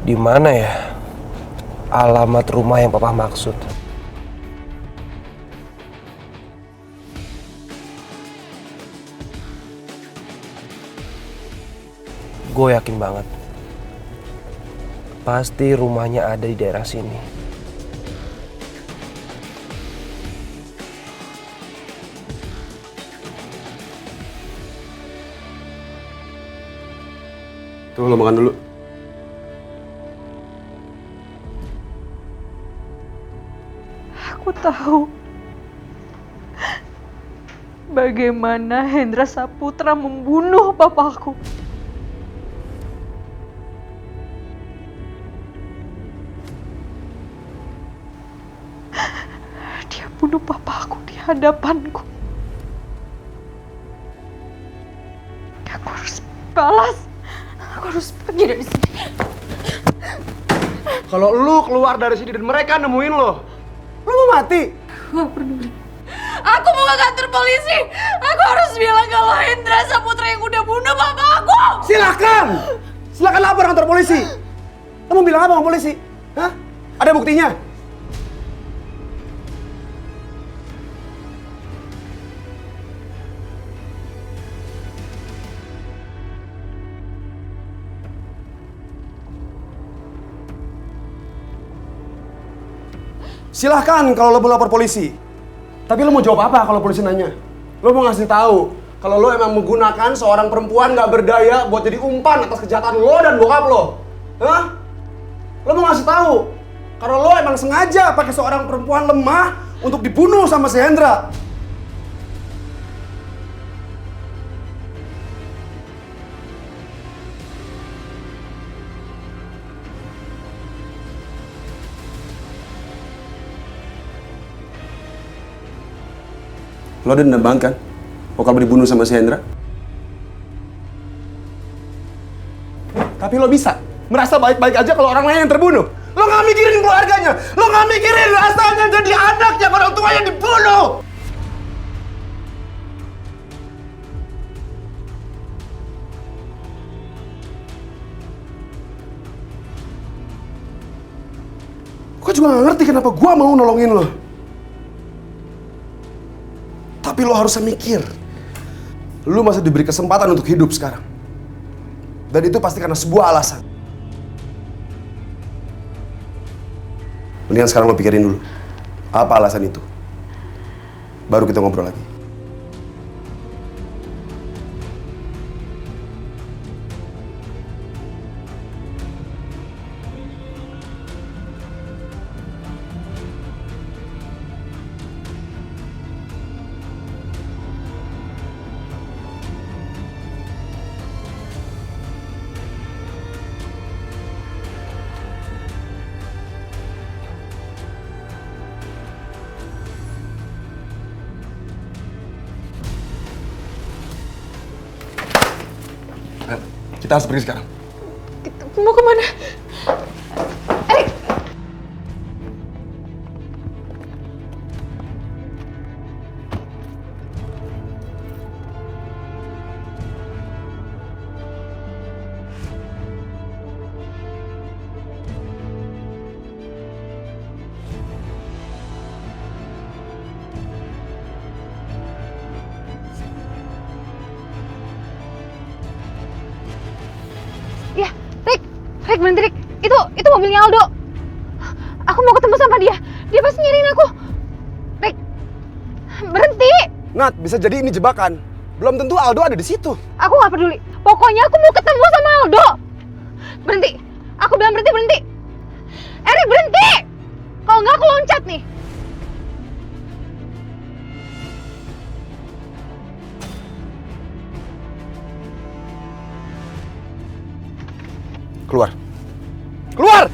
Di mana ya alamat rumah yang papa maksud? Gue yakin banget pasti rumahnya ada di daerah sini. Tuh, lo makan dulu. Aku tahu bagaimana Hendra Saputra membunuh papaku. Dia bunuh papaku di hadapanku. Aku harus balas. Aku harus pergi dari sini. Kalau lu keluar dari sini dan mereka nemuin lo mau mati. Gak peduli. Aku mau ke kantor polisi. Aku harus bilang kalau Hendra Saputra yang udah bunuh papa aku. Silakan lapor kantor polisi. Kamu bilang apa sama polisi? Hah? Ada buktinya? Silahkan kalau lo mau lapor polisi. Tapi lo mau jawab apa kalau polisi nanya? Lo mau ngasih tahu kalau lo emang menggunakan seorang perempuan gak berdaya buat jadi umpan atas kejahatan lo dan bokap lo. Hah? Lo mau ngasih tahu kalau lo emang sengaja pakai seorang perempuan lemah untuk dibunuh sama si Hendra. Lo dendam banget kan? Bokap dibunuh sama si Hendra? Tapi lo bisa merasa baik-baik aja kalau orang lain yang terbunuh. Lo gak mikirin keluarganya. Lo gak mikirin rasanya jadi anak yang orang tuanya dibunuh. Gue juga gak ngerti kenapa gue mau nolongin lo. Tapi lo harusnya mikir, lo masih diberi kesempatan untuk hidup sekarang. Dan itu pasti karena sebuah alasan. Mendingan sekarang lo pikirin dulu, apa alasan itu. Baru kita ngobrol lagi. Kita harus pergi sekarang. Mau kemana? Erik! Ya, Rick berhenti Rick. Itu mobilnya Aldo. Aku mau ketemu sama dia. Dia pasti nyariin aku. Rick, berhenti. Nat, bisa jadi ini jebakan. Belum tentu Aldo ada di situ. Aku nggak peduli. Pokoknya aku mau ketemu sama Aldo. Berhenti. Aku bilang berhenti. Erik berhenti. Kalau nggak aku loncat nih. Keluar. Keluar!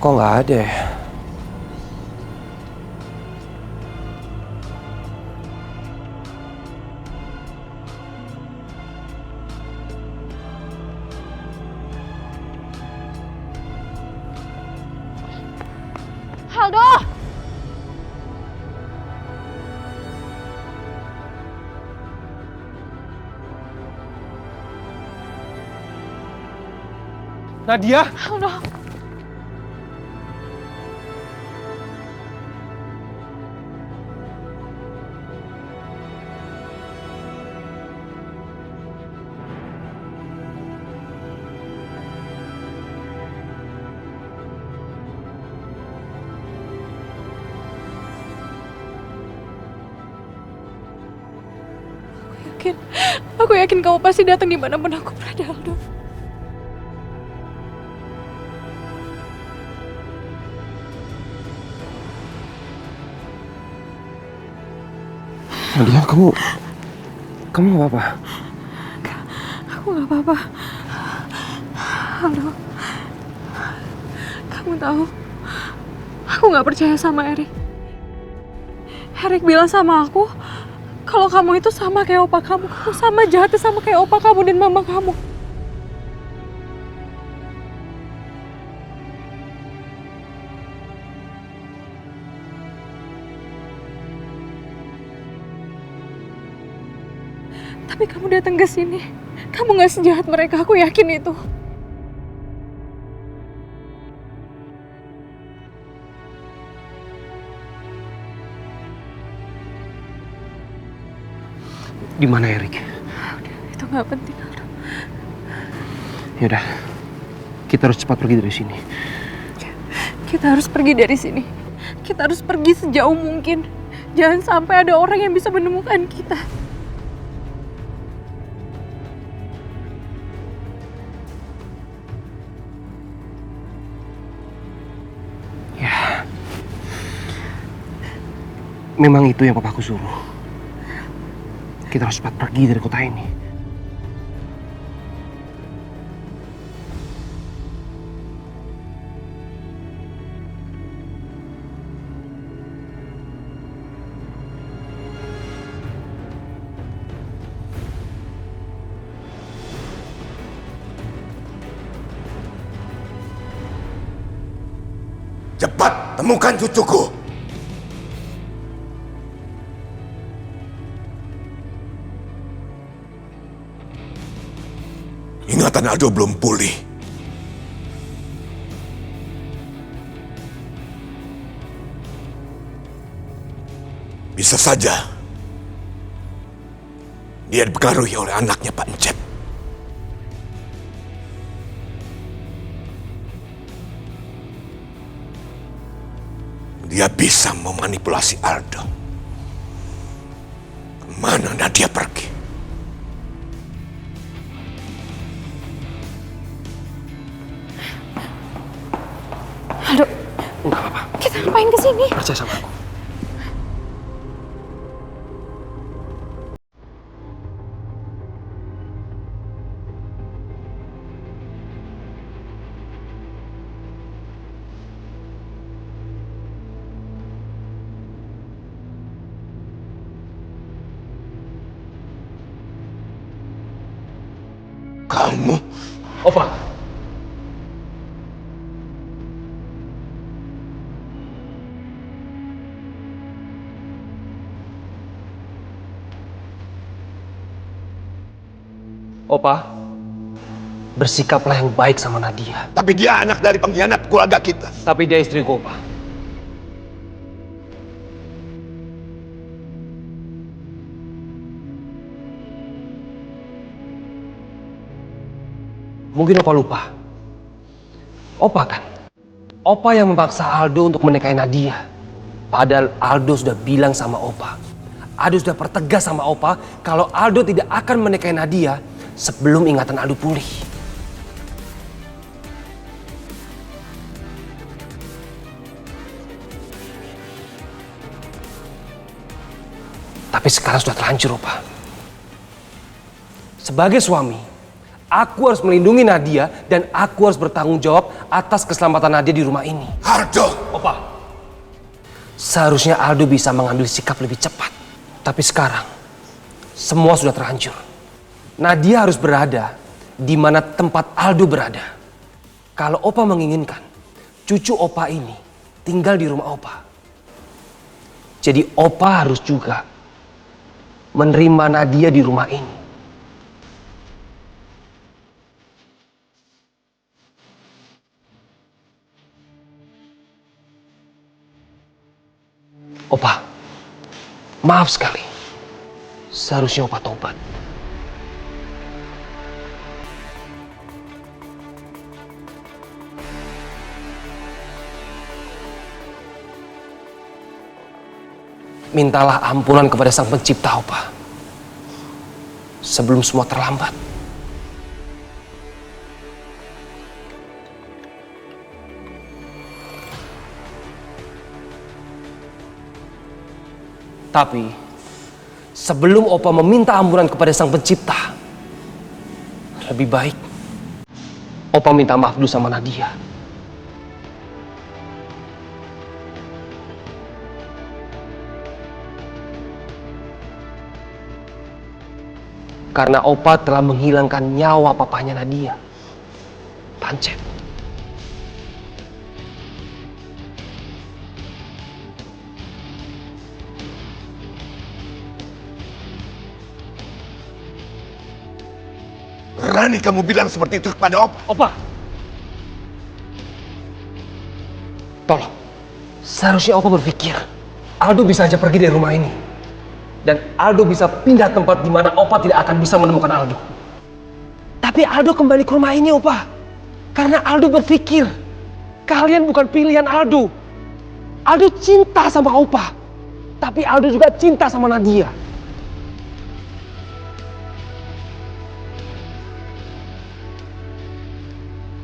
Kok nggak ada ya? Aldo! Nadia? Aldo! Aku yakin kamu pasti datang dimanapun aku berada, Aldo. Nadia, kamu nggak apa-apa? Aku nggak apa-apa. Aldo, kamu tahu, aku nggak percaya sama Erik. Erik bilang sama aku, kalau kamu itu sama kayak opa kamu sama jahatnya sama kayak opa kamu dan mama kamu. Tapi kamu datang ke sini, kamu nggak sejahat mereka, aku yakin itu. Di mana Erik? Itu nggak penting, Aldo. Yaudah, kita harus cepat pergi dari sini. Kita harus pergi dari sini. Kita harus pergi sejauh mungkin. Jangan sampai ada orang yang bisa menemukan kita. Ya, memang itu yang papaku suruh. Kita harus cepat pergi dari kota ini. Cepat temukan cucuku. Ingatan Aldo belum pulih. Bisa saja dia dipengaruhi oleh anaknya Pak Encep. Dia bisa memanipulasi Aldo. Kemana Nadia pergi? Aldo, Nggak apa-apa, kita ngapain kesini? percaya sama aku. Kamu? Opa. Opa, bersikaplah yang baik sama Nadia. Tapi dia anak dari pengkhianat keluarga kita. Tapi dia istriku, Opa. Mungkin Opa lupa. Opa kan? Opa yang memaksa Aldo untuk menikahi Nadia. Padahal Aldo sudah bilang sama Opa. Aldo sudah pertegas sama Opa kalau Aldo tidak akan menikahi Nadia sebelum ingatan Aldo pulih. Tapi sekarang sudah terlanjur, Opa. Sebagai suami, Aku harus melindungi Nadia dan aku harus bertanggung jawab atas keselamatan Nadia di rumah ini. Aldo! Opa, seharusnya Aldo bisa mengambil sikap lebih cepat. Tapi sekarang, semua sudah terhancur. Nadia harus berada di mana tempat Aldo berada. Kalau Opa menginginkan cucu Opa ini tinggal di rumah Opa, jadi Opa harus juga menerima Nadia di rumah ini. Opa, maaf sekali. Seharusnya Opa tobat. Mintalah ampunan kepada Sang Pencipta, Opa. Sebelum semua terlambat. Tapi, sebelum Opa meminta ampunan kepada Sang Pencipta, lebih baik Opa minta maaf dulu sama Nadia. Karena Opa telah menghilangkan nyawa papanya Nadia, Pancet. Berani kamu bilang seperti itu kepada Opa? Opa, tolong. Seharusnya Opa berpikir Aldo bisa aja pergi dari rumah ini. Dan Aldo bisa pindah tempat di mana Opa tidak akan bisa menemukan Aldo. Tapi Aldo kembali ke rumah ini, Opa. Karena Aldo berpikir kalian bukan pilihan Aldo. Aldo cinta sama Opa. Tapi Aldo juga cinta sama Nadia.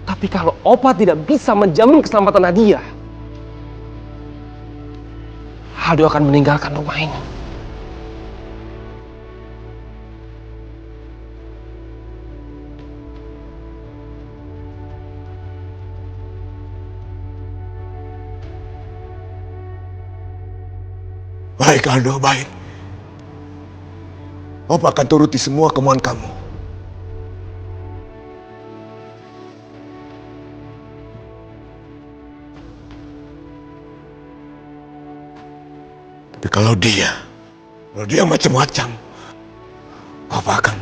Tapi kalau Opa tidak bisa menjamin keselamatan Nadia, Aldo akan meninggalkan rumah ini. Baik Aldo, baik. Opa akan turuti semua kemauan kamu. Tapi kalau dia macam-macam, Opa akan.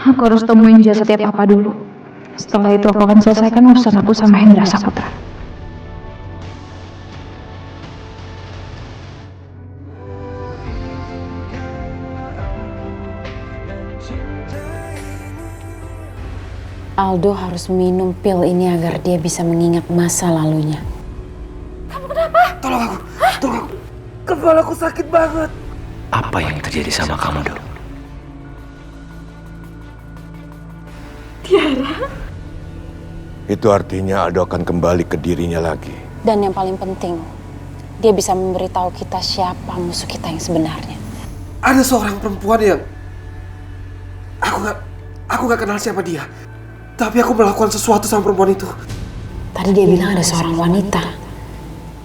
Aku harus temuin jasadnya Papa dulu. Setelah itu aku akan selesaikan urusan aku sama Hendra Saputra. Aldo harus minum pil ini agar dia bisa mengingat masa lalunya. Tolong aku, tolong aku. Kepalaku sakit banget. Apa yang terjadi sama kamu, Dok? Itu artinya Aldo akan kembali ke dirinya lagi. Dan yang paling penting, dia bisa memberitahu kita siapa musuh kita yang sebenarnya. Ada seorang perempuan yang aku nggak kenal siapa dia. Tapi aku melakukan sesuatu sama perempuan itu. Tadi dia bilang ada seorang wanita.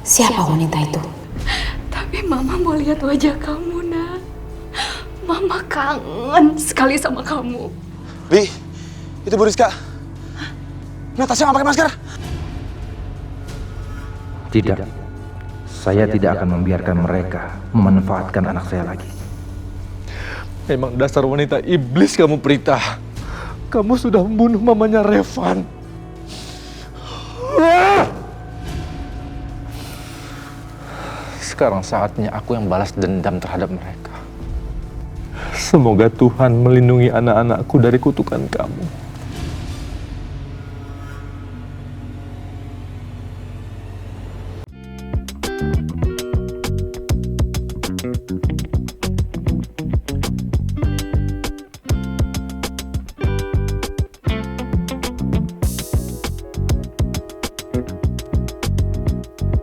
Siapa wanita itu? Tapi Mama mau lihat wajah kamu, Nak. Mama kangen sekali sama kamu. Li, itu Bu Rizka. Natasha nggak pakai masker. Tidak. Saya tidak akan membiarkan mereka memanfaatkan anak saya lagi. Memang dasar wanita iblis kamu, Prita. Kamu sudah membunuh mamanya Revan. Sekarang saatnya aku yang balas dendam terhadap mereka. Semoga Tuhan melindungi anak-anakku dari kutukan kamu.